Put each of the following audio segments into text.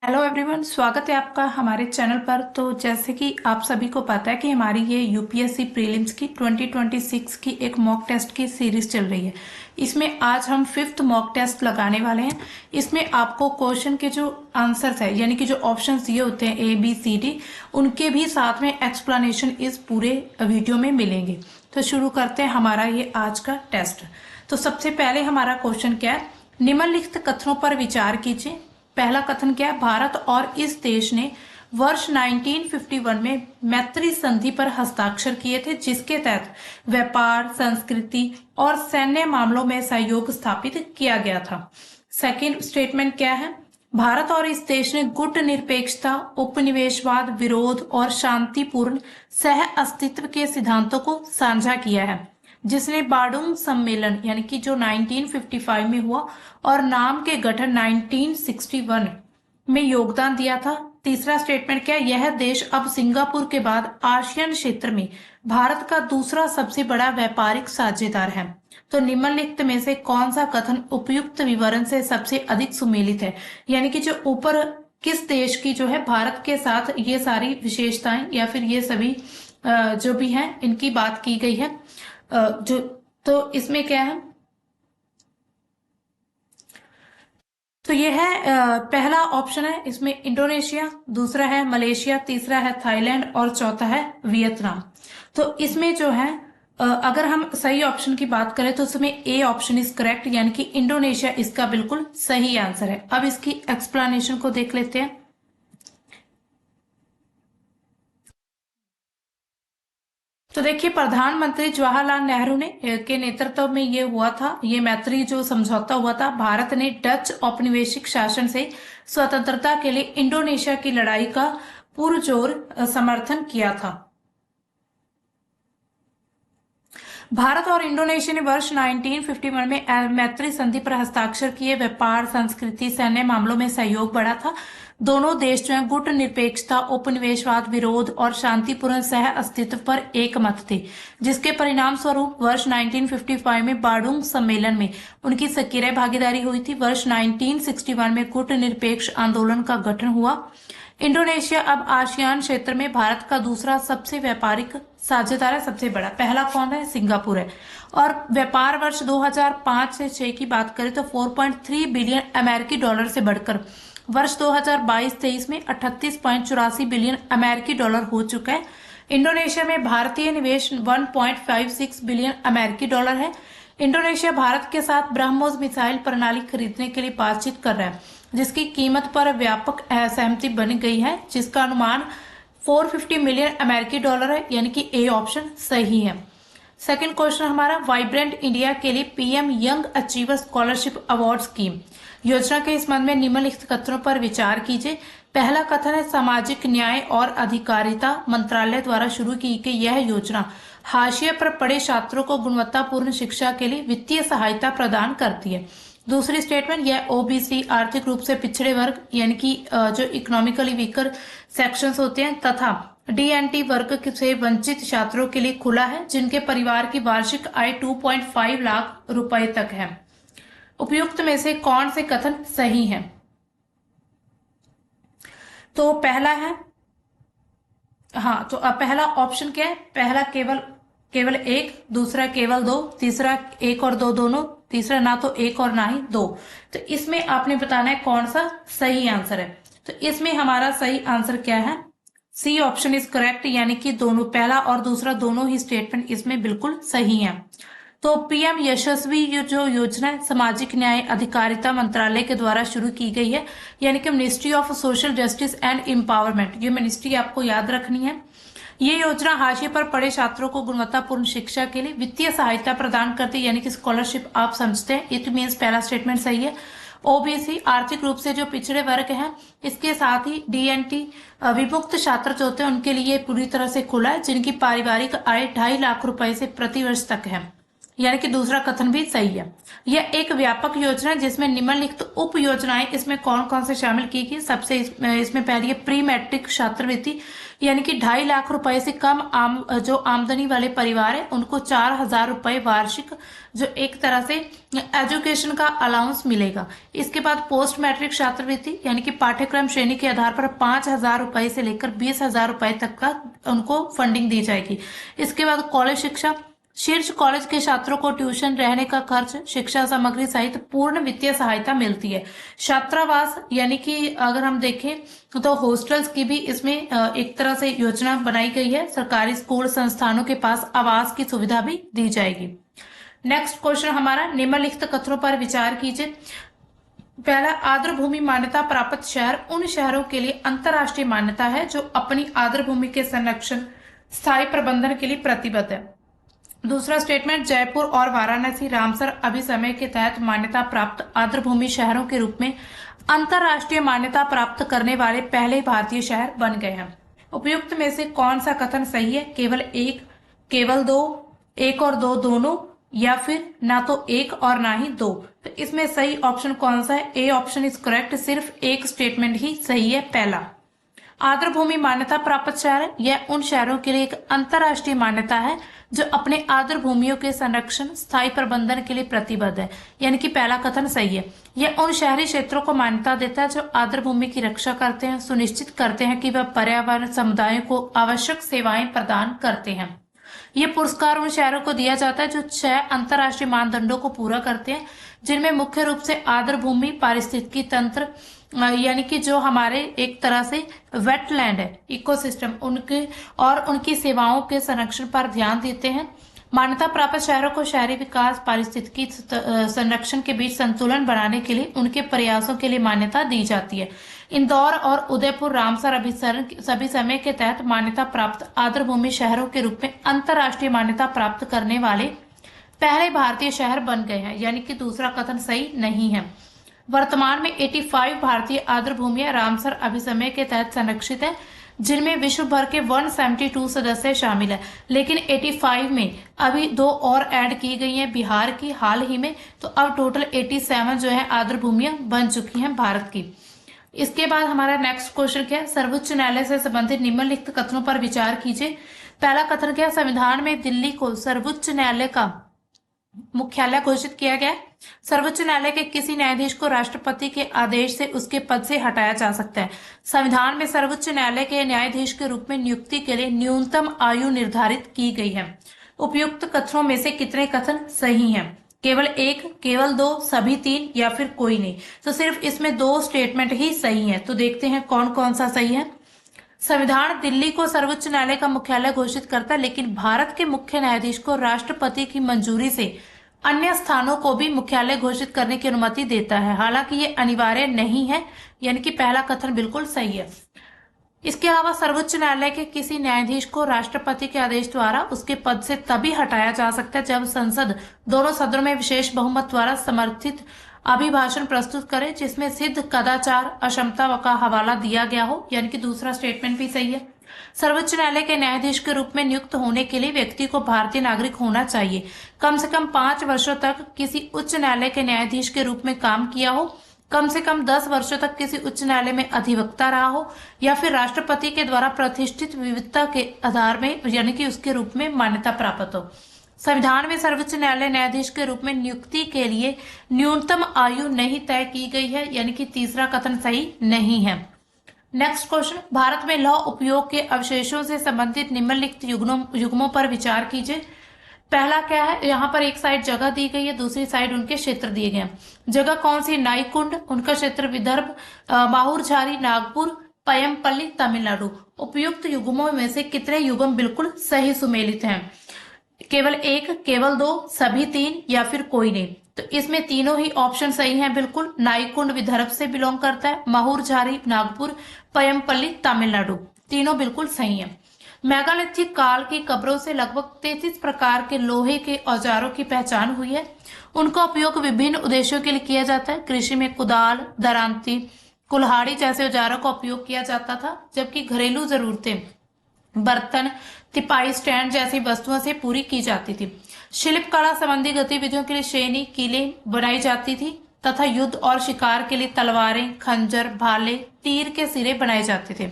Hello everyone, स्वागत है आपका हमारे चैनल पर। तो जैसे कि आप सभी को पता है कि हमारी ये यूपीएससी प्रीलिम्स की 2026 की एक मॉक टेस्ट की सीरीज चल रही है। इसमें आज हम फिफ्थ मॉक टेस्ट लगाने वाले हैं। इसमें आपको क्वेश्चन के जो आंसर्स है यानी कि जो ऑप्शंस दिए होते हैं ABCD, उनके भी साथ में एक्सप्लेनेशन इस पूरे वीडियो में मिलेंगे। तो शुरू करते हैं हमारा ये आज का टेस्ट। तो सबसे पहले हमारा क्वेश्चन क्या है, निम्नलिखित कथनों पर विचार कीजिए। पहला कथन क्या है, भारत और इस देश ने वर्ष 1951 में मैत्री संधि पर हस्ताक्षर किए थे, जिसके तहत व्यापार, संस्कृति और सैन्य मामलों में सहयोग स्थापित किया गया था। सेकंड स्टेटमेंट क्या है, भारत और इस देश ने गुट निरपेक्षता, उपनिवेशवाद, विरोध और शांतिपूर्ण सह अस्तित्व के सिद्धांतों को साझा किया है, जिसने बार्डुंग सम्मेलन यानी कि जो 1955 में हुआ और नाम के गठन 1961 में योगदान दिया था। तीसरा स्टेटमेंट क्या है, यह देश अब सिंगापुर के बाद आसियान क्षेत्र में भारत का दूसरा सबसे बड़ा व्यापारिक साझेदार है। तो निम्नलिखित में से कौन सा कथन उपयुक्त विवरण से सबसे अधिक सुमेलित है, यानी कि जो ऊपर किस देश की जो है भारत के साथ ये सारी विशेषताएं या फिर ये सभी जो भी हैं इनकी बात की गई है। जो तो इसमें क्या है, तो ये है पहला ऑप्शन है, इसमें इंडोनेशिया, दूसरा है मलेशिया, तीसरा है थाईलैंड और चौथा है वियतनाम। तो इसमें जो है अगर हम सही ऑप्शन की बात करें तो उसमें ए ऑप्शन इज करेक्ट, यानी कि इंडोनेशिया इसका बिल्कुल सही आंसर है। अब इसकी एक्सप्लेनेशन को देख लेते हैं। तो देखिए, प्रधानमंत्री जवाहरलाल नेहरू ने के नेतृत्व में ये हुआ था, ये मैत्री जो समझौता हुआ था। भारत ने डच औपनिवेशिक शासन से स्वतंत्रता के लिए इंडोनेशिया की लड़ाई का पुरजोर समर्थन किया था। भारत और इंडोनेशिया ने वर्ष 1951 में मैत्री संधि पर हस्ताक्षर किए। व्यापार, संस्कृति, सैन्य मामलों में सहयोग बढ़ा था। दोनों देश जो है गुट निरपेक्षता, उपनिवेशवाद, विरोध और शांतिपूर्ण सह अस्तित्व पर एक मत थे, जिसके परिणाम स्वरूप वर्ष 1955 में बार्डुंग सम्मेलन में उनकी सक्रिय भागीदारी हुई थी। वर्ष 1961 में गुट निरपेक्ष आंदोलन का गठन हुआ। इंडोनेशिया अब आसियान क्षेत्र में भारत का दूसरा सबसे व्यापारिक साझेदार है, सबसे बड़ा। पहला कौन है, सिंगापुर है। और व्यापार वर्ष 2005 से 6 की बात करें तो 4.3 बिलियन अमेरिकी डॉलर से बढ़कर वर्ष 2022-23 में 38.84 बिलियन अमेरिकी डॉलर हो चुका है। इंडोनेशिया में भारतीय निवेश 1.56 बिलियन अमेरिकी डॉलर है। इंडोनेशिया भारत के साथ ब्रह्मोस मिसाइल प्रणाली खरीदने के लिए बातचीत कर रहा है, जिसकी कीमत पर व्यापक सहमति बन गई है, जिसका अनुमान 450 मिलियन अमेरिकी डॉलर है, यानी कि ए ऑप्शन सही है। सेकंड क्वेश्चन हमारा, वाइब्रेंट इंडिया के लिए PM young achiever scholarship award scheme योजना के संबंध में निम्नलिखित कथनों पर विचार कीजिए। पहला कथन है, सामाजिक न्याय और अधिकारिता मंत्रालय द्वारा शुरू की गई यह योजना हाशिए पर पड़े छात्रों को गुणवत्तापूर्ण शिक्षा के लिए वित्तीय सहायता प्रदान करती है। दूसरी स्टेटमेंट, यह ओबीसी आर्थिक रूप से पिछड़े वर्ग यानी कि जो इकोनॉमिकली वीकर सेक्शंस होते हैं तथा डीएनटी वर्ग से वंचित छात्रों के लिए खुला है, जिनके परिवार की वार्षिक आय 2.5 लाख रुपए तक है। उपयुक्त में से कौन से कथन सही हैं? तो पहला है, हाँ, तो अब पहला ऑप्शन क्या है, पहला केवल एक, दूसरा केवल दो, तीसरा एक और दो दोनों, तीसरा ना तो एक और ना ही दो। तो इसमें आपने बताना है कौन सा सही आंसर है। तो इसमें हमारा सही आंसर क्या है, सी ऑप्शन इज करेक्ट, यानी कि दोनों, पहला और दूसरा दोनों ही स्टेटमेंट इसमें बिल्कुल सही है। तो पीएम यशस्वी ये जो योजना है सामाजिक न्याय अधिकारिता मंत्रालय के द्वारा शुरू की गई है, यानी कि ministry of social justice and empowerment, ये मिनिस्ट्री आपको याद रखनी है। ये योजना हाशिए पर पड़े छात्रों को गुणवत्तापूर्ण शिक्षा के लिए वित्तीय सहायता प्रदान करती है, यानी कि स्कॉलरशिप आप समझते हैं। इट मीन्स पहला स्टेटमेंट सही है। ओबीसी आर्थिक रूप से जो पिछड़े वर्ग हैं, इसके साथ ही डीएनटी विमुक्त छात्र जो होते हैं उनके लिए पूरी तरह से खुला है, जिनकी पारिवारिक आय 2.5 लाख रुपए से प्रति वर्ष तक है। यानी कि दूसरा कथन भी सही है। यह एक व्यापक योजना है जिसमें निम्नलिखित उप योजनाएं इसमें कौन कौन से शामिल की गई। सबसे इसमें पहली है प्री मैट्रिक छात्रवृत्ति, यानी कि 2.5 लाख रुपए से कम जो आमदनी वाले परिवार है उनको 4,000 रुपए वार्षिक जो एक तरह से एजुकेशन का अलाउंस मिलेगा। इसके बाद पोस्ट मैट्रिक छात्रवृत्ति, यानी कि पाठ्यक्रम श्रेणी के आधार पर 5,000 रुपए से लेकर 20,000 रुपए तक का उनको फंडिंग दी जाएगी। इसके बाद कॉलेज शिक्षा, शीर्ष कॉलेज के छात्रों को ट्यूशन, रहने का खर्च, शिक्षा सामग्री सहित पूर्ण वित्तीय सहायता मिलती है। छात्रावास, यानी कि अगर हम देखें तो हॉस्टल्स की भी इसमें एक तरह से योजना बनाई गई है। सरकारी स्कूल संस्थानों के पास आवास की सुविधा भी दी जाएगी। नेक्स्ट क्वेश्चन हमारा, निम्नलिखित कथनों पर विचार कीजिए। पहला, आर्द्र भूमि मान्यता प्राप्त शहर उन शहरों के लिए अंतर्राष्ट्रीय मान्यता है जो अपनी आर्द्र भूमि के संरक्षण, स्थायी प्रबंधन के लिए प्रतिबद्ध है। दूसरा स्टेटमेंट, जयपुर और वाराणसी रामसर अभिसमय के तहत मान्यता प्राप्त आर्द्र भूमि शहरों के रूप में अंतर्राष्ट्रीय मान्यता प्राप्त करने वाले पहले भारतीय शहर बन गए हैं। उपयुक्त में से कौन सा कथन सही है? केवल एक, केवल दो, एक और दो दोनों, या फिर ना तो एक और ना ही दो। तो इसमें सही ऑप्शन कौन सा है? A option is correct. सिर्फ एक स्टेटमेंट ही सही है, पहला। आर्द्र भूमि मान्यता प्राप्त शहर है, यह उन शहरों के लिए एक अंतर्राष्ट्रीय मान्यता है जो अपने आर्द्र भूमियों के संरक्षण, स्थायी प्रबंधन के लिए प्रतिबद्ध है, यानी कि पहला कथन सही है। यह उन शहरी क्षेत्रों को मान्यता देता है जो आर्द्र भूमि की रक्षा करते हैं, सुनिश्चित करते हैं कि वह पर्यावरण समुदायों को आवश्यक सेवाएं प्रदान करते हैं। ये पुरस्कार उन शहरों को दिया जाता है जो 6 अंतर्राष्ट्रीय मानदंडों को पूरा करते हैं, जिनमें मुख्य रूप से आर्द्र भूमि, पारिस्थितिकी तंत्र, यानी कि जो हमारे एक तरह से वेटलैंड है, इकोसिस्टम, उनके और उनकी सेवाओं के संरक्षण पर ध्यान देते हैं। मान्यता प्राप्त शहरों को शहरी विकास, पारिस्थितिकी संरक्षण के बीच संतुलन बनाने के लिए उनके प्रयासों के लिए मान्यता दी जाती है। इंदौर और उदयपुर रामसर अभिसरण सभी समय के तहत मान्यता प्राप्त आर्द्र भूमि शहरों के रूप में अंतर्राष्ट्रीय मान्यता प्राप्त करने वाले पहले भारतीय शहर बन गए हैं, यानी कि दूसरा कथन सही नहीं है। वर्तमान में 85 भारतीय आर्द्र भूमियां रामसर अभिसमय के तहत संरक्षित है, जिनमें विश्व भर के 172 सदस्य शामिल है। लेकिन 85 में अभी 2 और ऐड की गई हैं, बिहार की हाल ही में, तो अब टोटल 87 जो है आर्द्र भूमियां बन चुकी हैं भारत की। इसके बाद हमारा नेक्स्ट क्वेश्चन क्या है? सर्वोच्च न्यायालय से संबंधित निम्नलिखित कथनों पर विचार कीजिए। पहला कथन क्या है? संविधान में दिल्ली को सर्वोच्च न्यायालय का मुख्यालय घोषित किया गया। सर्वोच्च न्यायालय के किसी न्यायाधीश को राष्ट्रपति के आदेश से उसके पद से हटाया जा सकता है। संविधान में सर्वोच्च न्यायालय के न्यायाधीश के रूप में नियुक्ति के लिए न्यूनतम आयु निर्धारित की गई है। उपयुक्त कथनों में से कितने कथन सही हैं? केवल एक, केवल दो, सभी तीन, या फिर कोई नहीं। तो सिर्फ इसमें 2 स्टेटमेंट ही सही है। तो देखते हैं कौन कौन सा सही है। संविधान दिल्ली को सर्वोच्च न्यायालय का मुख्यालय घोषित करता है, लेकिन भारत के मुख्य न्यायाधीश को राष्ट्रपति की मंजूरी से अन्य स्थानों को भी मुख्यालय घोषित करने की अनुमति देता है। हालांकि ये अनिवार्य नहीं है, यानी कि पहला कथन बिल्कुल सही है। इसके अलावा सर्वोच्च न्यायालय के किसी न्यायाधीश को राष्ट्रपति के आदेश द्वारा उसके पद से तभी हटाया जा सकता है जब संसद दोनों सदनों में विशेष बहुमत द्वारा समर्थित अभिभाषण प्रस्तुत करे जिसमें सिद्ध कदाचार, अक्षमता का हवाला दिया गया हो, यानी कि दूसरा स्टेटमेंट भी सही है। सर्वोच्च न्यायालय के न्यायाधीश के रूप में नियुक्त होने के लिए व्यक्ति को भारतीय नागरिक होना चाहिए, कम से कम 5 वर्षों तक किसी उच्च न्यायालय के न्यायाधीश के रूप में काम किया हो, कम से कम 10 वर्षों तक किसी उच्च न्यायालय में अधिवक्ता रहा हो, या फिर राष्ट्रपति के द्वारा प्रतिष्ठित विविधता के आधार में, यानी कि उसके रूप में मान्यता प्राप्त हो। संविधान में सर्वोच्च न्यायालय न्यायाधीश के रूप में नियुक्ति के लिए न्यूनतम आयु नहीं तय की गई है, यानी कि तीसरा कथन सही नहीं है। नेक्स्ट क्वेश्चन, भारत में लौह उपयोग के अवशेषों से संबंधित निम्नलिखित युग्मों पर विचार कीजिए। पहला क्या है? यहाँ पर एक साइड जगह दी गई है, दूसरी साइड उनके क्षेत्र दिए गए हैं। जगह कौन सी? नाईकुंड, उनका क्षेत्र विदर्भ, माहुरझारी नागपुर, पयमपल्ली तमिलनाडु। उपयुक्त युग्मों में से कितने युग्म बिल्कुल सही सुमेलित हैं? केवल एक, केवल दो, सभी तीन, या फिर कोई नहीं। तो इसमें तीनों ही ऑप्शन सही हैं बिल्कुल। नाईकुंड विदर्भ से बिलोंग करता है, माहुरझारी नागपुर, पयमपल्ली तमिलनाडु, तीनों बिल्कुल सही हैं। मेगालिथिक काल की कब्रों से लगभग 33 प्रकार के लोहे के औजारों की पहचान हुई है। उनका उपयोग विभिन्न उद्देश्यों के लिए किया जाता है। कृषि में कुदाल, दरांती, कुल्हाड़ी जैसे औजारों का उपयोग किया जाता था, जबकि घरेलू जरूरतें बर्तन, तिपाई स्टैंड जैसी वस्तुओं से पूरी की जाती थी। शिल्पकला संबंधी गतिविधियों के लिए शैनी किले बनाई जाती थी तथा युद्ध और शिकार के लिए तलवारें, खंजर, भाले, तीर के सिरे बनाए जाते थे।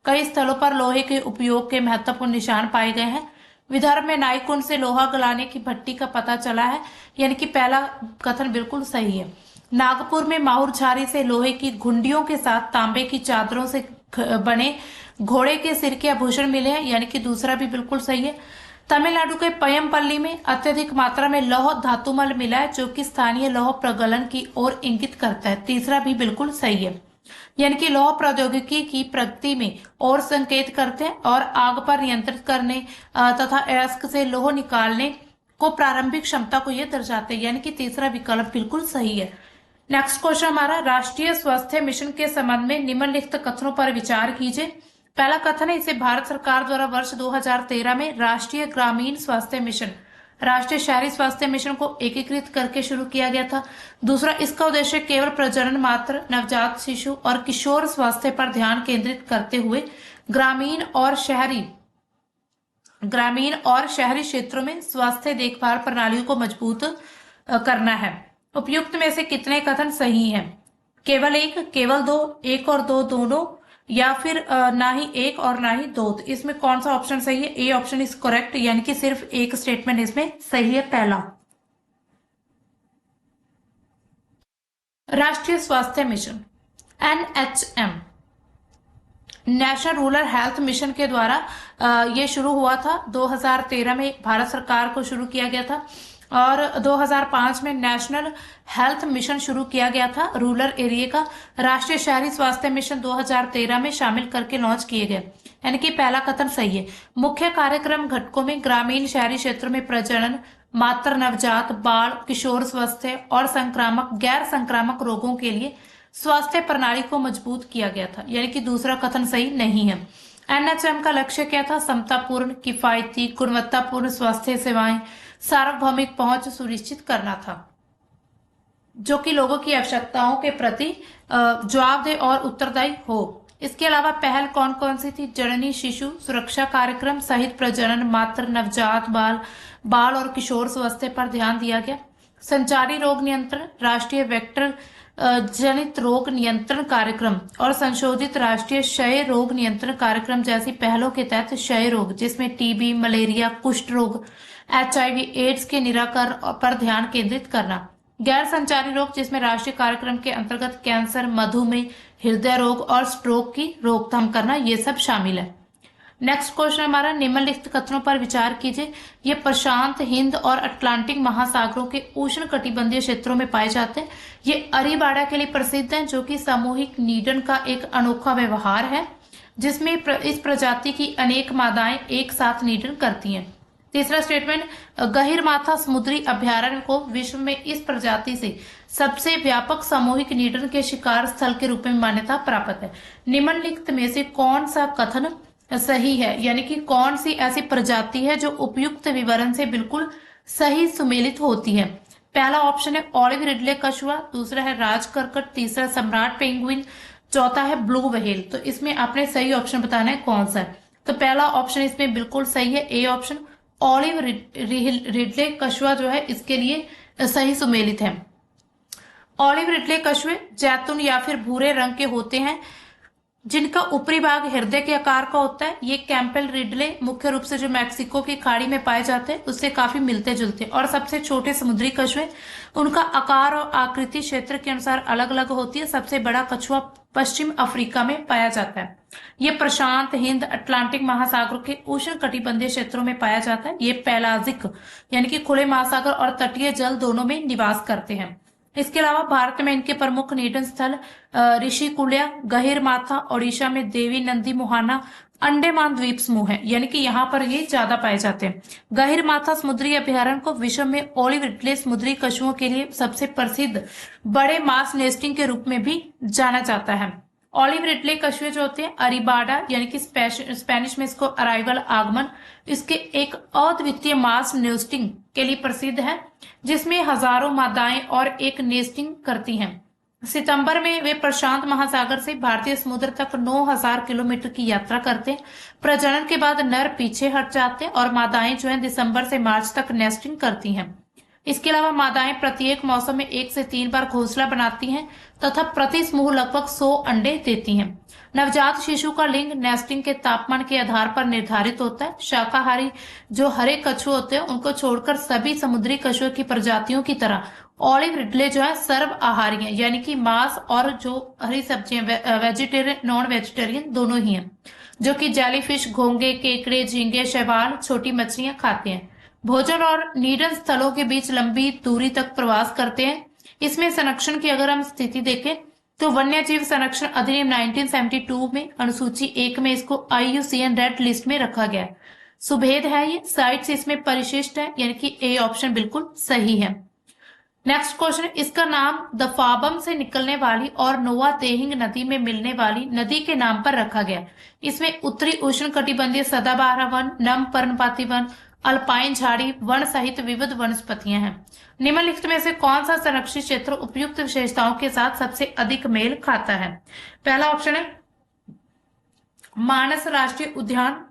कई स्थलों पर लोहे के उपयोग के महत्वपूर्ण निशान पाए गए हैं। विदर्भ में नाईकुंड से लोहा गलाने की भट्टी का पता चला है, यानी कि पहला कथन बिल्कुल सही है। नागपुर में माहुरझारी से लोहे की घुंडियों के साथ तांबे की चादरों से बने घोड़े के सिर के आभूषण मिले हैं, यानी कि दूसरा भी बिल्कुल सही है। तमिलनाडु के पयमपल्ली में अत्यधिक मात्रा में लौह धातुमल मिला है, जो कि स्थानीय लौह प्रगलन की ओर इंगित करता है। तीसरा भी बिल्कुल सही है, यानी कि लौह प्रौद्योगिकी की प्रगति में और संकेत करते हैं और आग पर नियंत्रित करने तथा अयस्क से लौह निकालने को प्रारंभिक क्षमता को यह दर्शाते हैं, यानी कि तीसरा विकल्प बिल्कुल सही है। नेक्स्ट क्वेश्चन हमारा, राष्ट्रीय स्वास्थ्य मिशन के संबंध में निम्नलिखित कथनों पर विचार कीजिए। पहला कथन है, इसे भारत सरकार द्वारा वर्ष 2013 में राष्ट्रीय ग्रामीण स्वास्थ्य मिशन, राष्ट्रीय शहरी स्वास्थ्य मिशन को एकीकृत करके शुरू किया गया था। दूसरा, इसका उद्देश्य केवल प्रजनन मात्र, नवजात शिशु और किशोर स्वास्थ्य पर ध्यान केंद्रित करते हुए ग्रामीण और शहरी क्षेत्रों में स्वास्थ्य देखभाल प्रणालियों को मजबूत करना है। उपयुक्त में से कितने कथन सही हैं? केवल एक, केवल दो, एक और दो दोनों, या फिर ना ही एक और ना ही दो। तो इसमें कौन सा ऑप्शन सही है? ए ऑप्शन इज करेक्ट, यानी कि सिर्फ एक स्टेटमेंट इसमें सही है, पहला। राष्ट्रीय स्वास्थ्य mission NHM, national rural health mission के द्वारा ये शुरू हुआ था। 2013 में भारत सरकार को शुरू किया गया था और 2005 में नेशनल हेल्थ मिशन शुरू किया गया था रूरल एरिया का। राष्ट्रीय शहरी स्वास्थ्य मिशन 2013 में शामिल करके लॉन्च किए गए, यानी कि पहला कथन सही है। मुख्य कार्यक्रम घटकों में ग्रामीण शहरी क्षेत्रों में प्रजनन, मातृ, नवजात, बाल, किशोर स्वास्थ्य और संक्रामक, गैर संक्रामक रोगों के लिए स्वास्थ्य प्रणाली को मजबूत किया गया था, यानी कि दूसरा कथन सही नहीं है। NHM का लक्ष्य क्या था? समतापूर्ण, किफायती, गुणवत्तापूर्ण स्वास्थ्य सेवाएं, सार्वभौमिक पहुंच सुनिश्चित करना था, जो कि लोगों की आवश्यकताओं के प्रति जवाबदेह और उत्तरदायी हो। इसके अलावा पहल कौन कौन सी थी? जननी शिशु सुरक्षा कार्यक्रम सहित प्रजनन, मातृ, नवजात, बाल और किशोर स्वास्थ्य पर ध्यान दिया गया। संचारी रोग नियंत्रण, राष्ट्रीय वेक्टर जनित रोग नियंत्रण कार्यक्रम और संशोधित राष्ट्रीय क्षय रोग नियंत्रण कार्यक्रम जैसी पहलों के तहत क्षय रोग, जिसमें टीबी, मलेरिया, कुष्ठ रोग, HIV, एड्स के निराकरण पर ध्यान केंद्रित करना। गैर संचारी रोग, जिसमें राष्ट्रीय कार्यक्रम के अंतर्गत कैंसर, मधुमेह, हृदय रोग और स्ट्रोक की रोकथाम करना, ये सब शामिल है। नेक्स्ट क्वेश्चन हमारा, निम्नलिखित कथनों पर विचार कीजिए। ये प्रशांत, हिंद और अटलांटिक महासागरों के उष्ण कटिबंधीय क्षेत्रों में पाए जाते हैं। ये अरीबाड़ा के लिए प्रसिद्ध हैं, जो कि सामूहिक निडन का एक अनोखा व्यवहार है, जिसमें इस प्रजाति की अनेक मादाएं एक साथ निडन करती हैं। तीसरा स्टेटमेंट, गहिरमाथा समुद्री अभयारण्य को विश्व में इस प्रजाति से सबसे व्यापक सामूहिक निडन के शिकार स्थल के रूप में मान्यता प्राप्त है। निम्नलिखित में से कौन सा कथन सही है, यानी कि कौन सी ऐसी प्रजाति है जो उपयुक्त विवरण से बिल्कुल सही सुमेलित होती है? पहला ऑप्शन है ऑलिव रिडले कछुआ, दूसरा है राजकरकट, तीसरा सम्राट पेंगुइन, चौथा है ब्लू व्हेल। तो इसमें आपने सही ऑप्शन बताना है कौन सा है। तो पहला ऑप्शन इसमें बिल्कुल सही है, ए ऑप्शन, ऑलिव रिडले कछुआ जो है इसके लिए सही सुमेलित है। ऑलिव रिडले कछुए जैतून या फिर भूरे रंग के होते हैं, जिनका ऊपरी भाग हृदय के आकार का होता है। ये कैंपेल रिडले मुख्य रूप से जो मैक्सिको की खाड़ी में पाए जाते हैं उससे काफी मिलते जुलते, और सबसे छोटे समुद्री कछुए, उनका आकार और आकृति क्षेत्र के अनुसार अलग अलग होती है। सबसे बड़ा कछुआ पश्चिम अफ्रीका में पाया जाता है। ये प्रशांत, हिंद, अटलांटिक महासागर के उष्ण कटिबंधीय क्षेत्रों में पाया जाता है। ये पैलाजिक यानी कि खुले महासागर और तटीय जल दोनों में निवास करते हैं। इसके अलावा भारत में इनके प्रमुख निडन स्थल ऋषिकुल्या, गहिरमाथा, ओडिशा में देवी नंदी मुहाना, अंडमान द्वीप समूह है, यानी कि यहाँ पर ये ज्यादा पाए जाते हैं। गहिरमाथा समुद्री अभयारण्य को विश्व में ऑलिव रिडले समुद्री कछुओं के लिए सबसे प्रसिद्ध बड़े मास नेस्टिंग के रूप में भी जाना जाता है। ऑलिव रिडले कछुए जो होते हैं अरीबाडा, यानी कि स्पेनिश में इसको अराइवल, आगमन, इसके एक अद्वितीय मास नेस्टिंग के लिए प्रसिद्ध है, जिसमें हजारों मादाएं और एक नेस्टिंग करती हैं। सितंबर में वे प्रशांत महासागर से भारतीय समुद्र तक 9000 किलोमीटर की यात्रा करते हैं। प्रजनन के बाद नर पीछे हट जाते हैं और मादाएं जो है दिसंबर से मार्च तक नेस्टिंग करती हैं। इसके अलावा मादाएं प्रत्येक मौसम में 1 से 3 बार घोंसला बनाती हैं तथा प्रति समूह लगभग 100 अंडे देती हैं। नवजात शिशु का लिंग नेस्टिंग के तापमान के आधार पर निर्धारित होता है। शाकाहारी जो हरे कछुए होते हैं उनको छोड़कर सभी समुद्री कछुए की प्रजातियों की तरह ऑलिव रिडले जो है सर्व आहारी हैं, यानी कि मांस और जो हरी सब्जियां वेजिटेरियन नॉन वेजिटेरियन दोनों ही हैं, जो कि जेलीफिश, घोंगे, केकड़े, झींगे, शैवाल, छोटी मछलियां खाते हैं। भोजन और निडन स्थलों के बीच लंबी दूरी तक प्रवास करते हैं। इसमें संरक्षण की अगर हम स्थिति देखें तो वन्य जीव संरक्षण अधिनियम 1972 में अनुसूची 1 में इसको IUCN रेड लिस्ट में रखा गया है। सुभेद है ये, साइट्स इसमें परिशिष्ट है, यानी कि ए ऑप्शन बिल्कुल सही है। नेक्स्ट क्वेश्चन, इसका नाम दफाबम से निकलने वाली और नोआ तेहिंग नदी में मिलने वाली नदी के नाम पर रखा गया। इसमें उत्तरी उष्ण कटिबंधीय सदाबहार वन, नम पर्णपाती वन, अल्पाइन झाड़ी वन सहित विविध वनस्पतियां हैं। निम्नलिखित में से कौन सा संरक्षित क्षेत्र उपयुक्त विशेषताओं के साथ सबसे अधिक मेल खाता है? पहला ऑप्शन है मानस राष्ट्रीय उद्यान,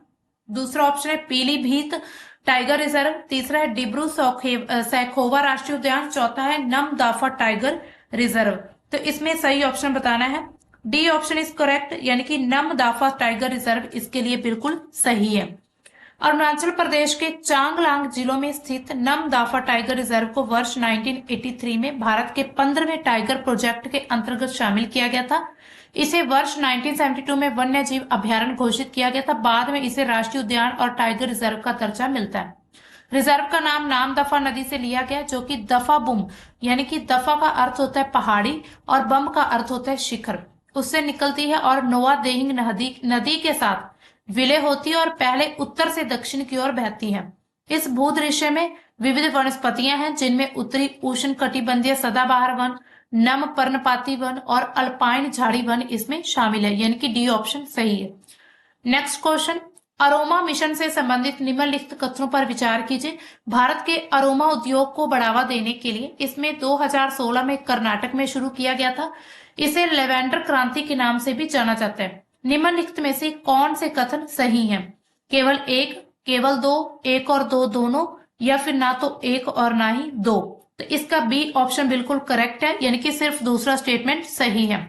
दूसरा ऑप्शन है पीलीभीत टाइगर रिजर्व, तीसरा है डिब्रू सैखोवा राष्ट्रीय उद्यान, चौथा है नमदाफा टाइगर रिजर्व। तो इसमें सही ऑप्शन बताना है, डी ऑप्शन इज करेक्ट, यानी कि नमदाफा टाइगर रिजर्व इसके लिए बिल्कुल सही है। अरुणाचल प्रदेश के चांगलांग जिलों में स्थित नमदाफा टाइगर रिजर्व को वर्ष 1983 में भारत के 15वें टाइगर प्रोजेक्ट के अंतर्गत शामिल किया गया था। इसे वर्ष 1972 में वन्य जीव अभ्यारण्य घोषित किया गया था। बाद में इसे राष्ट्रीय उद्यान और टाइगर रिजर्व का दर्जा मिलता है। रिजर्व का नाम नामदफा नदी से लिया गया, जो कि दफा बुम, यानी कि दफा का अर्थ होता है पहाड़ी और बम का अर्थ होता है शिखर, उससे निकलती है और नोआ देहिंग नदी के साथ विलय होती है और पहले उत्तर से दक्षिण की ओर बहती है। इस भूदृश्य में विविध वनस्पतियां हैं, जिनमें उत्तरी उष्ण कटिबंधीय सदाबहार वन, नम पर्णपाती वन और अल्पाइन झाड़ी वन इसमें शामिल है, यानी कि डी ऑप्शन सही है। नेक्स्ट क्वेश्चन, अरोमा मिशन से संबंधित निम्नलिखित कथनों पर विचार कीजिए। भारत के अरोमा उद्योग को बढ़ावा देने के लिए इसमें 2016 में कर्नाटक में शुरू किया गया था। इसे लेवेंडर क्रांति के नाम से भी जाना जाता है। निम्नलिखित में से कौन से कथन सही हैं? केवल एक, केवल दो, एक और दो दोनों, या फिर ना तो एक और ना ही दो। तो इसका बी ऑप्शन बिल्कुल करेक्ट है, यानी कि सिर्फ दूसरा स्टेटमेंट सही है।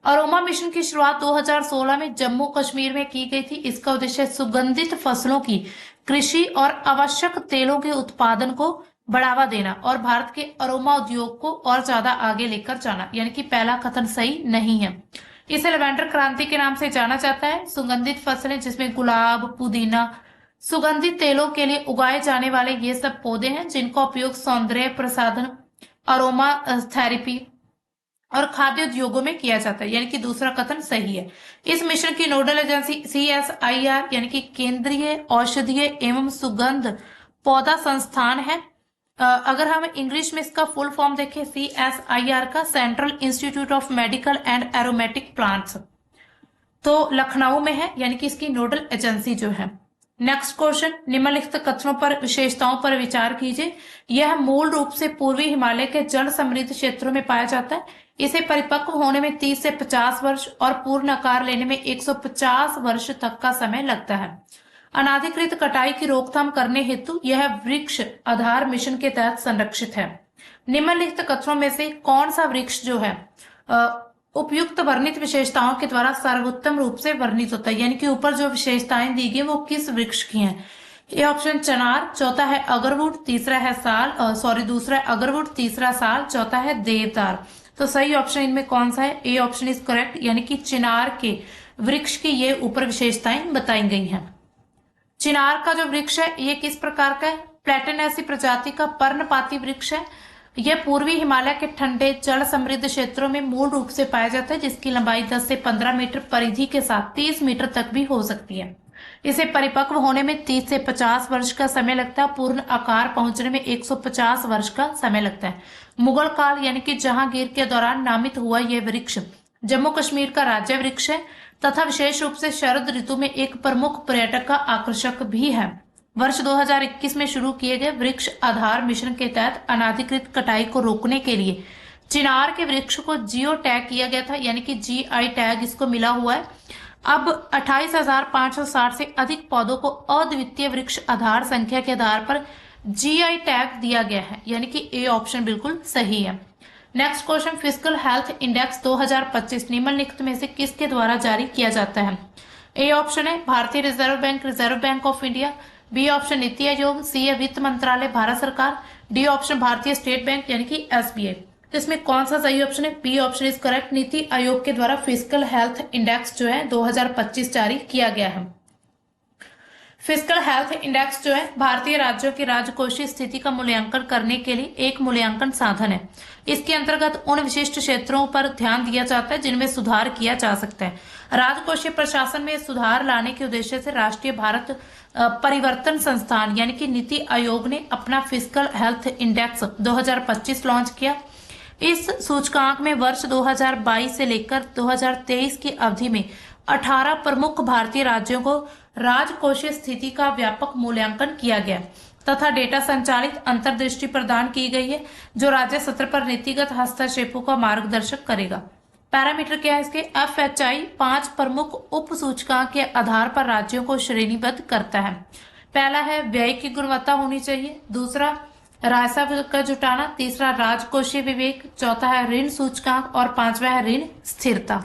अरोमा मिशन की शुरुआत 2016 में जम्मू कश्मीर में की गई थी। इसका उद्देश्य सुगंधित फसलों की कृषि और आवश्यक तेलों के उत्पादन को बढ़ावा देना और भारत के अरोमा उद्योग को और ज्यादा आगे लेकर जाना, यानी कि पहला कथन सही नहीं है। इसे लेवेंडर क्रांति के नाम से जाना जाता है। सुगंधित फसलें जिसमें गुलाब, पुदीना, सुगंधित तेलों के लिए उगाए जाने वाले ये सब पौधे हैं, जिनका उपयोग सौंदर्य प्रसाधन, अरोमा थेरेपी और खाद्य उद्योगों में किया जाता है, यानी कि दूसरा कथन सही है। इस मिशन की नोडल एजेंसी CSIR यानी कि केंद्रीय औषधीय एवं सुगंध पौधा संस्थान है। अगर हम इंग्लिश में इसका फुल फॉर्म देखें CSIR का, central institute of medical and aromatic plants, तो लखनऊ में है, यानी कि इसकी नोडल एजेंसी जो है। नेक्स्ट क्वेश्चन, निम्नलिखित कथनों पर विशेषताओं पर विचार कीजिए। यह मूल रूप से पूर्वी हिमालय के जल समृद्ध क्षेत्रों में पाया जाता है। इसे परिपक्व होने में 30 से 50 वर्ष और पूर्ण आकार लेने में 150 वर्ष तक का समय लगता है। अनाधिकृत कटाई की रोकथाम करने हेतु यह वृक्ष आधार मिशन के तहत संरक्षित है। निम्नलिखित कथनों में से कौन सा वृक्ष जो है उपयुक्त वर्णित विशेषताओं के द्वारा सर्वोत्तम रूप से वर्णित होता है, यानी कि ऊपर जो विशेषताएं दी गई वो किस वृक्ष की हैं? ये ऑप्शन चनार, चौथा है अगरवुड, तीसरा है दूसरा है अगरवुड, तीसरा साल, चौथा है देवदार। तो सही ऑप्शन इनमें कौन सा है? ए ऑप्शन इज करेक्ट, यानी कि चिनार के वृक्ष की ये ऊपर विशेषताएं बताई गई हैं। चिनार का जो वृक्ष है ये किस प्रकार का है? प्लेटेनेसी प्रजाति का पर्णपाती वृक्ष है। यह पूर्वी हिमालय के ठंडे जल समृद्ध क्षेत्रों में मूल रूप से पाया जाता है, जिसकी लंबाई 10 से 15 मीटर, परिधि के साथ 30 मीटर तक भी हो सकती है। इसे परिपक्व होने में 30 से 50 वर्ष का समय लगता है। पूर्ण आकार पहुंचने में 150 वर्ष का समय लगता है। मुगल काल यानी कि जहांगीर के दौरान नामित हुआ यह वृक्ष जम्मू कश्मीर का राज्य वृक्ष है तथा विशेष रूप से शरद ऋतु में एक प्रमुख पर्यटक का आकर्षक भी है। वर्ष 2021 में शुरू किए गए वृक्ष आधार मिशन के तहत अनाधिकृत कटाई को रोकने के लिए चिनार के वृक्ष को जियो टैग किया गया था, यानी कि जीआई टैग इसको मिला हुआ है। अब 28,560 से अधिक पौधों को अद्वितीय वृक्ष आधार संख्या के आधार पर जीआई टैग दिया गया है, यानी कि ए ऑप्शन बिल्कुल सही है। Next question, physical health index 2025 निम्नलिखित में से किसके द्वारा जारी किया जाता है? ए ऑप्शन है भारतीय reserve bank of India, B option Niti Aayog, C है वित्त मंत्रालय भारत सरकार, डी ऑप्शन भारतीय स्टेट बैंक यानी कि एसबीआई। तो इसमें कौन सा सही ऑप्शन है? B option is correct. Niti Aayog के द्वारा फिजिकल हेल्थ इंडेक्स जो है 2025 जारी किया गया है। फिजिकल हेल्थ इंडेक्स जो है भारतीय राज्यों की राजकोषीय स्थिति का मूल्यांकन करने के लिए एक मूल्यांकन साधन है। इसके अंतर्गत उन विशिष्ट क्षेत्रों पर ध्यान दिया जाता है जिनमें सुधार किया जा सकता है। राजकोषीय प्रशासन में सुधार लाने के उद्देश्य से राष्ट्रीय भारत परिवर्तन संस्थान यानी कि नीति आयोग ने अपना फिजिकल हेल्थ इंडेक्स 2025 लॉन्च किया। इस सूचकांक में वर्ष 2022 से लेकर 2023 की अवधि में 18 प्रमुख भारतीय राज्यों को राजकोषीय स्थिति का व्यापक मूल्यांकन किया गया तथा डेटा संचालित अंतर्दृष्टि प्रदान की गई है जो राज्य स्तर पर नीतिगत हस्तक्षेपों का मार्गदर्शक करेगा। पैरामीटर क्या है इसके? FHI 5 प्रमुख उप सूचकांक के आधार पर राज्यों को श्रेणीबद्ध करता है। पहला है व्यय की गुणवत्ता होनी चाहिए, दूसरा राजस्व का जुटाना, तीसरा राजकोषीय विवेक, चौथा है ऋण सूचकांक और पांचवा है ऋण स्थिरता।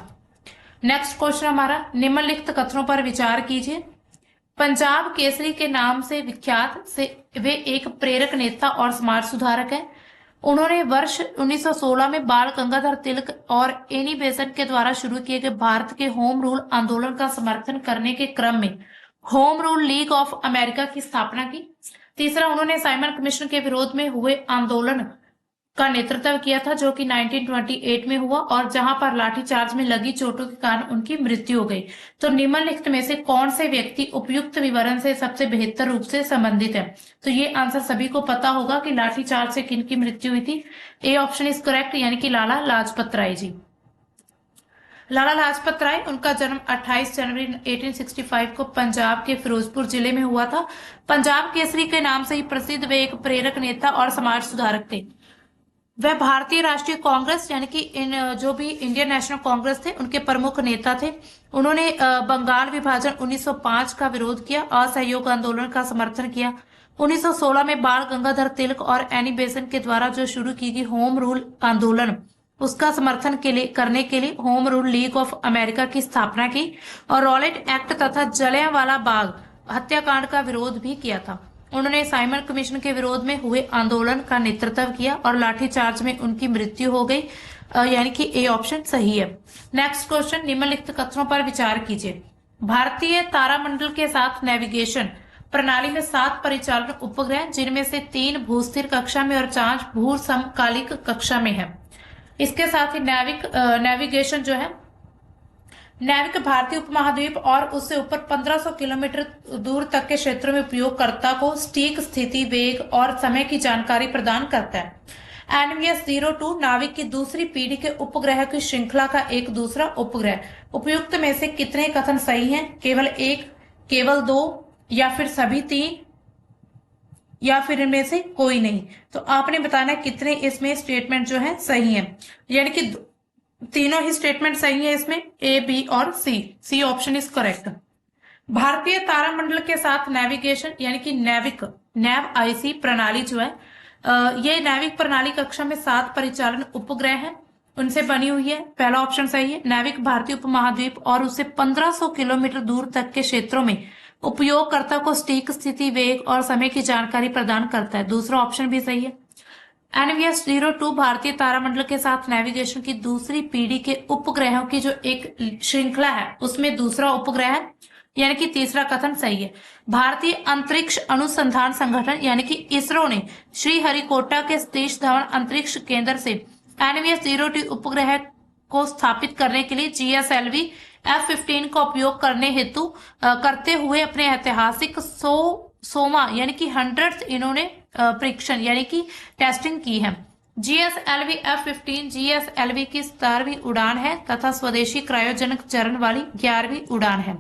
नेक्स्ट क्वेश्चन हमारा, निम्नलिखित कथनों पर विचार कीजिए। पंजाब केसरी के नाम से विख्यात से वे एक प्रेरक नेता और समाज सुधारक हैं। उन्होंने वर्ष 1916 में बाल गंगाधर तिलक और एनी बेसेंट के द्वारा शुरू किए गए भारत के होम रूल आंदोलन का समर्थन करने के क्रम में home rule league of America की स्थापना की। तीसरा, उन्होंने साइमन कमीशन के विरोध में हुए आंदोलन का नेतृत्व किया था जो कि 1928 में हुआ और जहां पर लाठीचार्ज में लगी चोटों के कारण उनकी मृत्यु हो गई। तो निम्नलिखित में से कौन से व्यक्ति उपयुक्त विवरण से सबसे बेहतर रूप से संबंधित है? तो ये आंसर सभी को पता होगा कि लाठीचार्ज से किनकी मृत्यु हुई थी। ए ऑप्शन इज करेक्ट, यानी कि लाला लाजपत राय जी। लाला लाजपत राय, उनका जन्म 28 जनवरी 1865 को पंजाब के फिरोजपुर जिले में हुआ था। पंजाब केसरी के नाम से ही प्रसिद्ध वे एक प्रेरक नेता और समाज सुधारक थे। वह भारतीय राष्ट्रीय कांग्रेस यानी कि जो भी इंडियन नेशनल कांग्रेस थे उनके प्रमुख नेता थे। उन्होंने बंगाल विभाजन 1905 का विरोध किया, असहयोग आंदोलन का समर्थन किया। 1916 में बाल गंगाधर तिलक और एनी बेसेंट के द्वारा जो शुरू की गई होम रूल आंदोलन उसका समर्थन करने के लिए home rule league of America की स्थापना की और रॉलेट एक्ट तथा जलियांवाला बाग हत्याकांड का विरोध भी किया था। उन्होंने साइमन कमीशन के विरोध में हुए आंदोलन का नेतृत्व किया और लाठीचार्ज में उनकी मृत्यु हो गई, यानी कि ए ऑप्शन सही है। नेक्स्ट क्वेश्चन, निम्नलिखित कथनों पर विचार कीजिए। भारतीय तारामंडल के साथ नेविगेशन प्रणाली में 7 परिचालन उपग्रह जिनमें से 3 भूस्थिर कक्षा में और 4 भू समकालिक कक्षा में है। इसके साथ ही नेविगेशन जो है नैविक भारतीय उपमहाद्वीप और उससे ऊपर 1500 किलोमीटर दूर तक के क्षेत्रों में उपयोगकर्ता को सटीक स्थिति, वेग और समय की जानकारी प्रदान करता है। NVS-02 नाविक की दूसरी पीढ़ी के उपग्रह की श्रृंखला का एक दूसरा उपग्रह। उपयुक्त में से कितने कथन सही हैं? केवल 1, केवल 2 या फिर सभी 3 या फिर इनमें से कोई नहीं। तो आपने बताना कितने इसमें स्टेटमेंट जो है सही है, यानी कि तीनों ही स्टेटमेंट सही है इसमें, ए, बी और सी ऑप्शन इज करेक्ट। भारतीय तारामंडल के साथ नेविगेशन यानी कि नैव आईसी प्रणाली जो है ये नैविक प्रणाली कक्षा में 7 परिचालन उपग्रह हैं, उनसे बनी हुई है। पहला ऑप्शन सही है। नैविक भारतीय उपमहाद्वीप और उससे 1500 किलोमीटर दूर तक के क्षेत्रों में उपयोगकर्ता को सटीक स्थिति, वेग और समय की जानकारी प्रदान करता है, दूसरा ऑप्शन भी सही है। NVS-02 भारतीय तारामंडल के साथ नेविगेशन की दूसरी पीढ़ी के उपग्रहों की जो एक श्रृंखला है उसमें दूसरा उपग्रह है, यानी कि तीसरा कथन सही है। भारतीय अंतरिक्ष अनुसंधान संगठन यानी कि इसरो ने श्रीहरिकोटा के सतीश धवन अंतरिक्ष केंद्र से NVS-02 उपग्रह को स्थापित करने के लिए GSLV F-15 का उपयोग करते हुए अपने ऐतिहासिक 100वां यानी कि 100th इन्होंने परीक्षण यानी कि टेस्टिंग की है। GSLV F-15 GSLV की 17वीं उड़ान है तथा स्वदेशी क्रायोजनक चरण वाली 11वीं उड़ान है।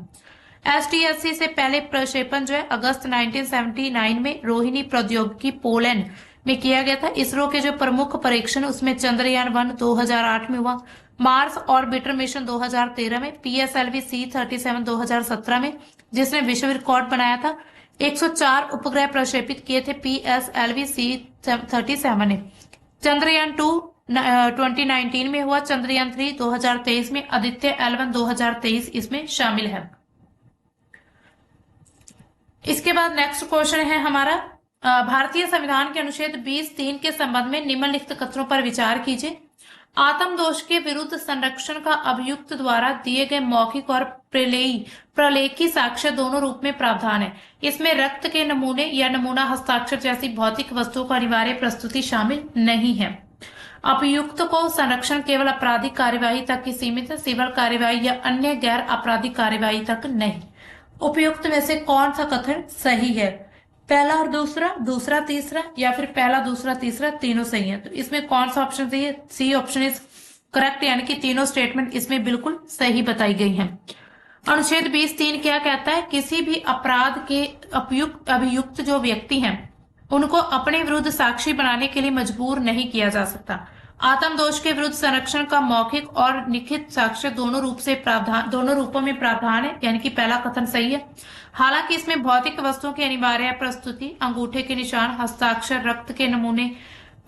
STSC से पहले प्रक्षेपण जो है अगस्त 1979 में रोहिणी प्रौद्योगिकी पोलैंड में किया गया था। इसरो के जो प्रमुख परीक्षण उसमें चंद्रयान 1 2008 में हुआ, मार्स ऑर्बिटर मिशन 2013 में, PSLV C-37 2017 में जिसने विश्व रिकॉर्ड बनाया था। 104 उपग्रह प्रक्षेपित किए थे PSLV C-37 ने। चंद्रयान 2 2019 में हुआ, चंद्रयान 3 2023 में, आदित्य L1 2023 इसमें शामिल है। इसके बाद नेक्स्ट क्वेश्चन है हमारा, भारतीय संविधान के अनुच्छेद 20(3) के संबंध में निम्नलिखित कथनों पर विचार कीजिए। आत्मदोष के विरुद्ध संरक्षण का अभियुक्त द्वारा दिए गए मौखिक और प्रलेखी साक्ष्य दोनों रूप में प्रावधान है। इसमें रक्त के नमूने या नमूना हस्ताक्षर जैसी भौतिक वस्तुओं का अनिवार्य प्रस्तुति शामिल नहीं है। अभियुक्त को संरक्षण केवल आपराधिक कार्यवाही तक ही सीमित है, सिविल कार्यवाही या अन्य गैर आपराधिक कार्यवाही तक नहीं। उपयुक्त में से कौन सा कथन सही है? पहला और दूसरा, दूसरा तीसरा, या फिर पहला दूसरा तीसरा तीनों सही है? तो इसमें कौन सा ऑप्शन सही है? सी ऑप्शन इज करेक्ट, यानी कि तीनों स्टेटमेंट इसमें बिल्कुल सही बताई गई हैं। अनुच्छेद 20(3) क्या कहता है? किसी भी अपराध के अभियुक्त जो व्यक्ति हैं उनको अपने विरुद्ध साक्षी बनाने के लिए मजबूर नहीं किया जा सकता। आत्मदोष के विरुद्ध संरक्षण का मौखिक और लिखित साक्ष्य दोनों रूपों में प्रावधान है, यानी कि पहला कथन सही है। हालांकि इसमें भौतिक वस्तुओं की अनिवार्य प्रस्तुति, अंगूठे के निशान, हस्ताक्षर, रक्त के नमूने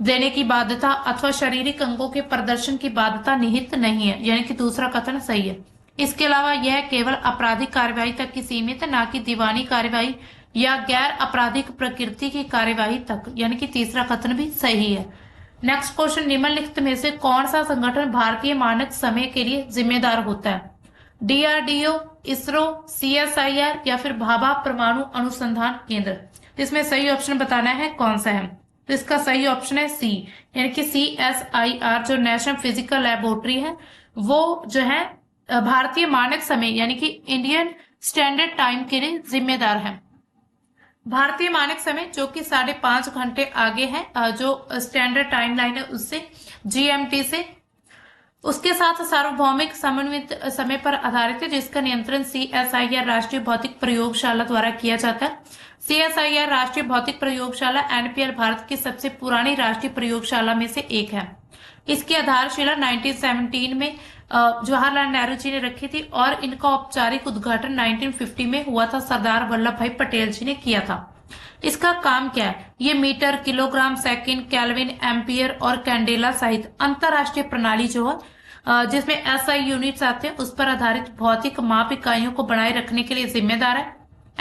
देने की बाध्यता अथवा शारीरिक अंगों के प्रदर्शन की बाध्यता निहित नहीं है, यानी कि दूसरा कथन सही है। इसके अलावा यह केवल आपराधिक कार्यवाही तक ही सीमित है, ना कि दीवानी कार्यवाही या गैर आपराधिक प्रकृति की कार्यवाही तक, यानी कि तीसरा कथन भी सही है। नेक्स्ट क्वेश्चन, निम्नलिखित में से कौन सा संगठन भारतीय मानक समय के लिए जिम्मेदार होता है? DRDO, इसरो, CSIR या फिर भाभा परमाणु अनुसंधान केंद्र? तो इसमें सही ऑप्शन बताना है कौन सा है। तो इसका सही ऑप्शन है सी, यानी कि CSIR जो नेशनल फिजिकल लेबोरेटरी है वो जो है भारतीय मानक समय यानी कि इंडियन स्टैंडर्ड टाइम के लिए जिम्मेदार है। भारतीय मानक समय जो कि 5.5 घंटे आगे है जो स्टैंडर्ड टाइमलाइन है उससे, GMT से। उसके साथ सार्वभौमिक समन्वित समय पर आधारित है जिसका नियंत्रण CSIR राष्ट्रीय भौतिक प्रयोगशाला द्वारा किया जाता है। CSIR राष्ट्रीय भौतिक प्रयोगशाला NPL भारत की सबसे पुरानी राष्ट्रीय प्रयोगशाला में से एक है। इसकी आधारशिला 1917 में जवाहरलाल नेहरू जी ने रखी थी और इनका औपचारिक उद्घाटन 1950 में हुआ था, सरदार वल्लभ भाई पटेल जी ने किया था। इसका काम क्या है? ये metre, kilogram, second, kelvin, ampere और कैंडेला सहित अंतरराष्ट्रीय प्रणाली जो है जिसमें SI यूनिट्स आते हैं उस पर आधारित भौतिक माप इकाइयों को बनाए रखने के लिए जिम्मेदार है।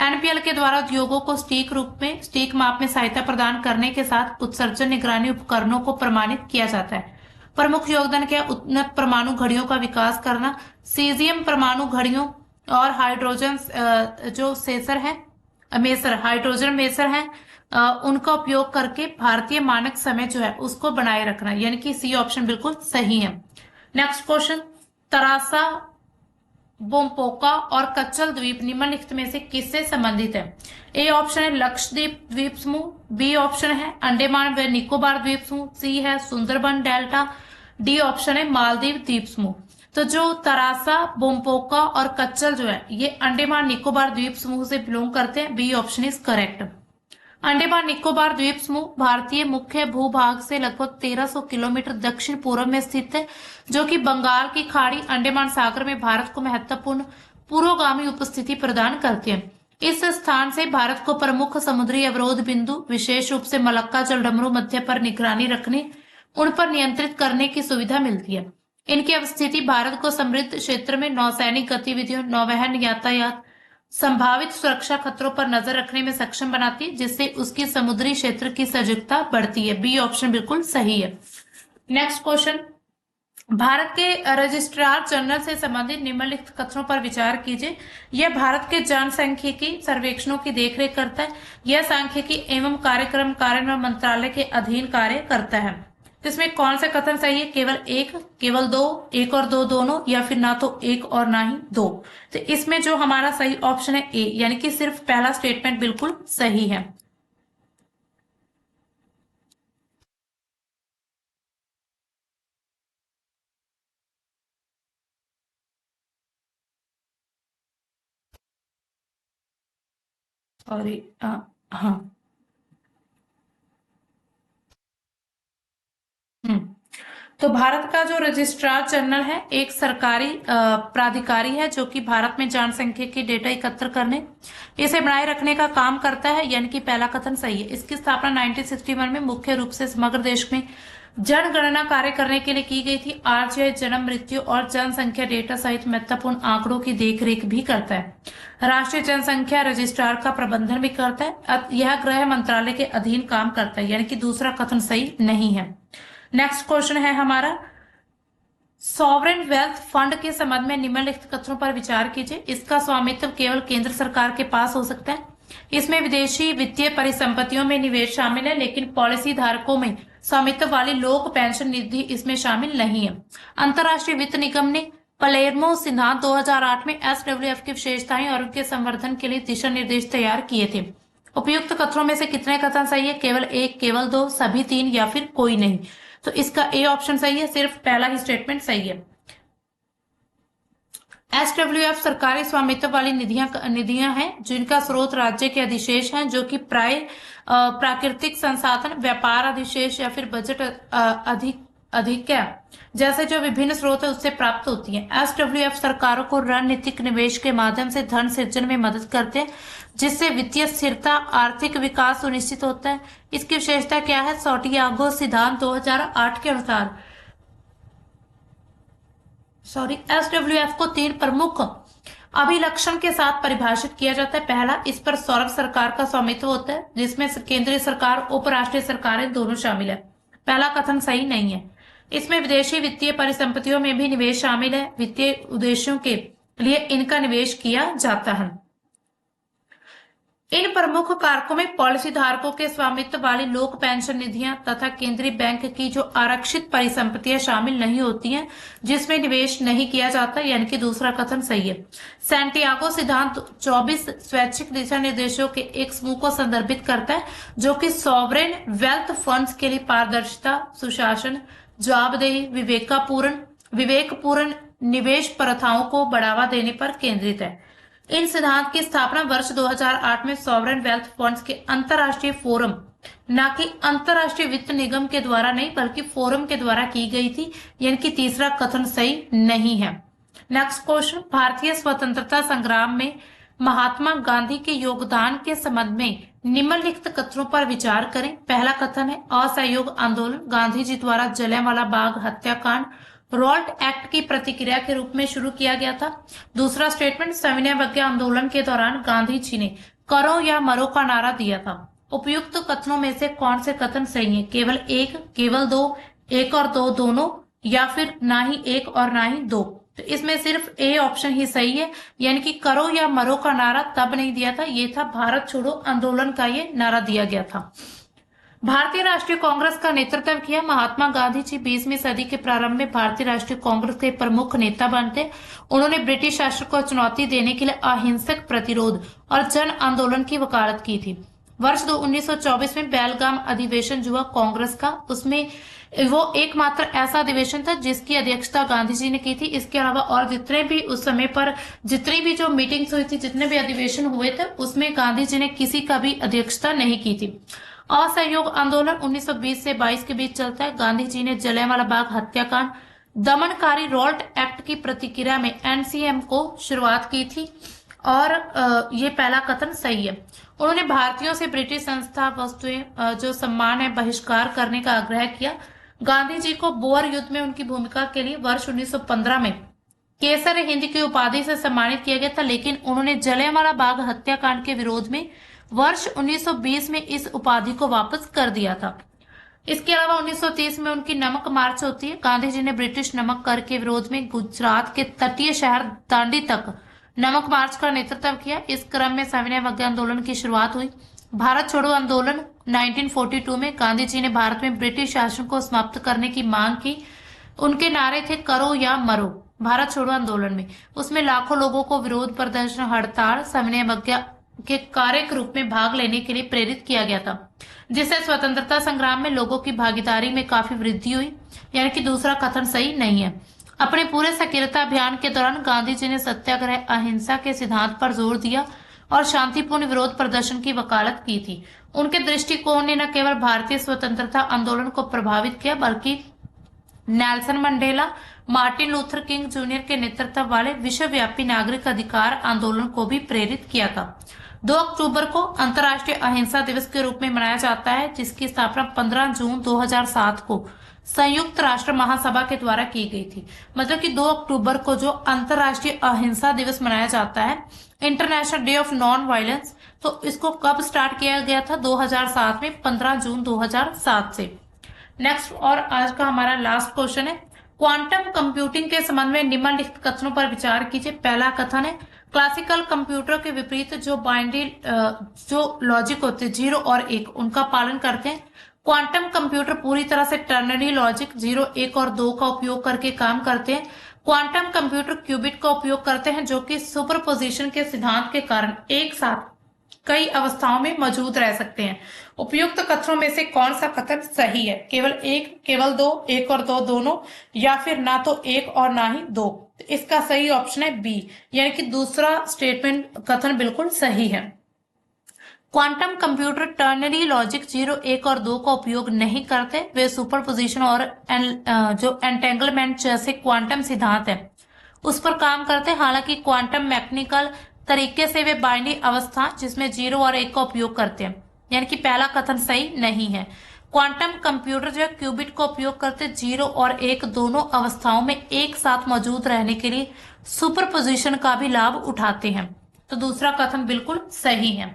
NPL के द्वारा उद्योगों को सटीक माप में सहायता प्रदान करने के साथ उत्सर्जन निगरानी उपकरणों को प्रमाणित किया जाता है। प्रमुख योगदान क्या? उन्नत परमाणु घड़ियों का विकास करना, सीजियम परमाणु घड़ियों और हाइड्रोजन जो हाइड्रोजन मेसर है उनका उपयोग करके भारतीय मानक समय जो है उसको बनाए रखना, यानी कि सी ऑप्शन बिल्कुल सही है। नेक्स्ट क्वेश्चन, तरासा, बोम्पोका और कच्चल द्वीप निम्नलिखित में से किससे संबंधित है? ए ऑप्शन है लक्षद्वीप द्वीप समूह, बी ऑप्शन है अंडमान व निकोबार द्वीप समूह, सी है सुंदरबन डेल्टा, डी ऑप्शन है मालदीव द्वीप समूह। तो जो तरासा, बोम्पोका और कच्चल जो है ये अंडमान निकोबार द्वीप समूह से बिलोंग करते हैं। B option is correct. Andaman Nicobar द्वीप समूह भारतीय मुख्य भूभाग से लगभग 1300 किलोमीटर दक्षिण पूर्व में स्थित है जो कि बंगाल की खाड़ी, अंडमान सागर में भारत को महत्वपूर्ण पूर्वगामी उपस्थिति प्रदान करते हैं। इस स्थान से भारत को प्रमुख समुद्री अवरोध बिंदु, विशेष रूप से मलक्का जलडमरू मध्य पर निगरानी रखने, उन पर नियंत्रित करने की सुविधा मिलती है। इनकी अवस्थिति भारत को समृद्ध क्षेत्र में नौसैनिक गतिविधियों, नौवहन यातायात, संभावित सुरक्षा खतरों पर नजर रखने में सक्षम बनाती है जिससे उसकी समुद्री क्षेत्र की सजगता बढ़ती है। बी ऑप्शन बिल्कुल सही है। नेक्स्ट क्वेश्चन, भारत के रजिस्ट्रार जनरल से संबंधित निम्नलिखित कथनों पर विचार कीजिए। यह भारत के जनसांख्यिकी सर्वेक्षणों की देखरेख करता है। यह सांख्यिकी एवं कार्यक्रम कार्यान्वयन मंत्रालय के अधीन कार्य करता है। इसमें कौन सा कथन सही है? केवल एक, केवल दो, एक और दो दोनों, या फिर ना तो एक और ना ही दो? तो इसमें जो हमारा सही ऑप्शन है ए, यानी कि सिर्फ पहला स्टेटमेंट बिल्कुल सही है। और हाँ, तो भारत का जो रजिस्ट्रार जनरल है एक सरकारी प्राधिकारी है जो कि भारत में जनसंख्या डेटा एकत्र करने, इसे बनाए रखने का काम करता है, यानी कि पहला कथन सही है। इसकी स्थापना 1961 में मुख्य रूप से समग्र देश में जनगणना कार्य करने के लिए की गई थी। आरजीआई जन्म, मृत्यु और जनसंख्या डेटा सहित महत्वपूर्ण आंकड़ों की देखरेख भी करता है। राष्ट्रीय जनसंख्या रजिस्ट्रार का प्रबंधन भी करता है। यह गृह मंत्रालय के अधीन काम करता है, यानी कि दूसरा कथन सही नहीं है। नेक्स्ट क्वेश्चन है हमारा, सॉवरेन वेल्थ फंड के संबंध में निम्नलिखित कथनों पर विचार कीजिए। इसका स्वामित्व केवल केंद्र सरकार के पास हो सकता है। इसमें विदेशी वित्तीय परिसंपत्तियों में निवेश शामिल है, लेकिन पॉलिसी धारकों में स्वामित्व वाली लोक पेंशन निधि इसमें शामिल नहीं है। अंतर्राष्ट्रीय वित्त निगम ने पलेर्मो सिद्धांत 2008 में एसडब्ल्यूएफ की विशेषताएं और उनके संवर्धन के लिए दिशा निर्देश तैयार किए थे। उपयुक्त कथनों में से कितने कथन सही है? केवल एक, केवल दो, सभी तीन या फिर कोई नहीं। तो इसका ए ऑप्शन सही है, सिर्फ पहला ही स्टेटमेंट सही है। एसडब्ल्यूएफ सरकारी स्वामित्व वाली निधियां हैं जिनका स्रोत राज्य के अधिशेष हैं, जो कि प्राकृतिक संसाधन, व्यापार अधिशेष या फिर बजट अधिक्य जैसे जो विभिन्न स्रोत है उससे प्राप्त होती है। एसडब्ल्यूएफ सरकारों को रणनीतिक निवेश के माध्यम से धन सृजन में मदद करते हैं, जिससे वित्तीय स्थिरता, आर्थिक विकास सुनिश्चित होता है। इसकी विशेषता क्या है? सैंटियागो सिद्धांत 2008 के अनुसार एसडब्ल्यूएफ को 3 प्रमुख अभिलक्षण के साथ परिभाषित किया जाता है। पहला, इस पर सौरभ सरकार का स्वामित्व होता है, जिसमें केंद्रीय सरकार, उपराष्ट्रीय सरकारें दोनों शामिल है। पहला कथन सही नहीं है। इसमें विदेशी वित्तीय परिसंपत्तियों में भी निवेश शामिल है। वित्तीय उद्देश्यों के लिए इनका निवेश किया जाता है। इन प्रमुख कारकों में पॉलिसी धारकों के स्वामित्व वाली लोक पेंशन निधियां तथा केंद्रीय बैंक की जो आरक्षित परिसंपत्तियां शामिल नहीं होती हैं, जिसमें निवेश नहीं किया जाता, यानी कि दूसरा कथन सही है। सैंटियागो सिद्धांत 24 स्वैच्छिक दिशा निर्देशों के एक समूह को संदर्भित करता है, जो कि सॉवरेन वेल्थ फंड्स के लिए पारदर्शिता, सुशासन, जवाबदेही, विवेकपूर्ण निवेश प्रथाओं को बढ़ावा देने पर केंद्रित है। इन सिद्धांत की स्थापना वर्ष 2008 में सॉवरेन वेल्थ फंड्स के अंतर्राष्ट्रीय फोरम, न कि अंतर्राष्ट्रीय वित्त निगम के द्वारा नहीं बल्कि फोरम के द्वारा की गई थी, यानी कि तीसरा कथन सही नहीं है। नेक्स्ट क्वेश्चन, भारतीय स्वतंत्रता संग्राम में महात्मा गांधी के योगदान के संबंध में निम्नलिखित कथनों पर विचार करें। पहला कथन है, असहयोग आंदोलन गांधी जी द्वारा जलियांवाला बाग हत्याकांड रॉल्ट एक्ट की प्रतिक्रिया के रूप में शुरू किया गया था। दूसरा स्टेटमेंट, सविनय अवज्ञा आंदोलन के दौरान गांधी जी ने करो या मरो का नारा दिया था। उपयुक्त कथनों में से कौन से कथन सही हैं? केवल एक, केवल दो, एक और दो दोनों, या फिर ना ही एक और ना ही दो। तो इसमें सिर्फ ए ऑप्शन ही सही है, यानी कि करो या मरो का नारा तब नहीं दिया था, ये था भारत छोड़ो आंदोलन का ये नारा दिया गया था। भारतीय राष्ट्रीय कांग्रेस का नेतृत्व किया महात्मा गांधी जी 20वीं सदी के प्रारंभ में भारतीय राष्ट्रीय कांग्रेस के प्रमुख नेता बनते। उन्होंने ब्रिटिश शासन को चुनौती देने के लिए अहिंसक प्रतिरोध और जन आंदोलन की वकालत की थी। वर्ष 1924 में बेलगाम अधिवेशन हुआ कांग्रेस का, उसमें वो एकमात्र ऐसा अधिवेशन था जिसकी अध्यक्षता गांधी जी ने की थी। इसके अलावा और जितने भी उस समय पर जितनी भी जो मीटिंग्स हुई थी, जितने भी अधिवेशन हुए थे, उसमें गांधी जी ने किसी का भी अध्यक्षता नहीं की थी। असहयोग आंदोलन 1920 से 22 के बीच चलता है। गांधी जी ने जलियांवाला बाग हत्याकांड, दमनकारी रॉल्ट एक्ट की प्रतिक्रिया में एनसीएम को शुरुआत की थी, और ये पहला कथन सही है। उन्होंने भारतीयों से ब्रिटिश संस्था वस्तुएं जो सम्मान है बहिष्कार करने का आग्रह किया। गांधी जी को बोअर युद्ध में उनकी भूमिका के लिए वर्ष 1915 में केसर हिंद की उपाधि से सम्मानित किया गया था, लेकिन उन्होंने जलियांवाला बाग हत्याकांड के विरोध में वर्ष 1920 में इस उपाधि को वापस कर दिया था। इसके अलावा 1930 में उनकी नमक मार्च होती है। गांधी जी ने ब्रिटिश नमक कर के विरोध में गुजरात के तटीय शहर दांडी तक नमक मार्च का नेतृत्व किया। इस क्रम में सविनय अवज्ञा आंदोलन की शुरुआत हुई। भारत छोड़ो आंदोलन 1942 में गांधी जी ने भारत में ब्रिटिश शासन को समाप्त करने की मांग की। उनके नारे थे करो या मरो भारत छोड़ो आंदोलन में। उसमें लाखों लोगों को विरोध प्रदर्शन, हड़ताल, सविनय अवज्ञा के कार्य के रूप में भाग लेने के लिए प्रेरित किया गया था, जिससे स्वतंत्रता संग्राम में लोगों की भागीदारी में काफी वृद्धि हुई, यानी कि दूसरा कथन सही नहीं है। अपने पूरे सक्रियता अभियान के दौरान गांधी जी ने सत्याग्रह, अहिंसा के सिद्धांत पर जोर दिया और शांतिपूर्ण विरोध प्रदर्शन की वकालत की थी। उनके दृष्टिकोण ने न केवल भारतीय स्वतंत्रता आंदोलन को प्रभावित किया बल्कि Nelson Mandela, Martin Luther king junior के नेतृत्व वाले विश्वव्यापी नागरिक अधिकार आंदोलन को भी प्रेरित किया था। 2 अक्टूबर को अंतर्राष्ट्रीय अहिंसा दिवस के रूप में मनाया जाता है, जिसकी स्थापना 15 जून 2007 को संयुक्त राष्ट्र महासभा के द्वारा की गई थी। मतलब कि 2 अक्टूबर को जो अंतर्राष्ट्रीय अहिंसा दिवस मनाया जाता है, international day of non violence, तो इसको कब स्टार्ट किया गया था? 2007 में, 15 जून 2007 से। नेक्स्ट और आज का हमारा लास्ट क्वेश्चन है, क्वांटम कंप्यूटिंग के संबंध में निम्नलिखित कथनों पर विचार कीजिए। पहला कथन है, क्लासिकल कंप्यूटर के विपरीत जो बाइनरी जो लॉजिक होते हैं 0 और 1 उनका पालन करते हैं। क्वांटम कंप्यूटर पूरी तरह से टर्नरी लॉजिक 0, 1 और 2 का उपयोग करके काम करते हैं। क्वांटम कंप्यूटर क्यूबिट का उपयोग करते हैं, जो कि सुपरपोजिशन के सिद्धांत के कारण एक साथ कई अवस्थाओं में मौजूद रह सकते हैं। उपयुक्त कथनों में से कौन सा कथन सही है? केवल 1, केवल 2, 1 और 2 दोनों, या फिर ना तो 1 और ना ही 2? इसका सही ऑप्शन है बी, यानी कि दूसरा स्टेटमेंट कथन बिल्कुल सही है। क्वांटम कंप्यूटर टर्नरी लॉजिक 0, 1 और 2 का उपयोग नहीं करते। वे सुपरपोजिशन और जो एंटेंगलमेंट जैसे क्वांटम सिद्धांत है उस पर काम करते हैं। हालांकि क्वांटम मैकेनिकल तरीके से वे बाइनरी अवस्था जिसमें 0 और 1 का उपयोग करते हैं, यानी कि पहला कथन सही नहीं है। क्वांटम कंप्यूटर जो है क्यूबिट का उपयोग करते 0 और 1 दोनों अवस्थाओं में एक साथ मौजूद रहने के लिए सुपरपोजिशन का भी लाभ उठाते हैं। तो दूसरा कथन बिल्कुल सही है।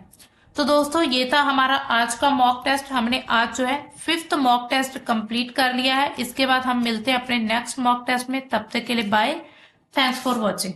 तो दोस्तों ये था हमारा आज का मॉक टेस्ट। हमने आज जो है 5th मॉक टेस्ट कंप्लीट कर लिया है। इसके बाद हम मिलते हैं अपने नेक्स्ट मॉक टेस्ट में। तब तक के लिए बाय। Thanks for watching.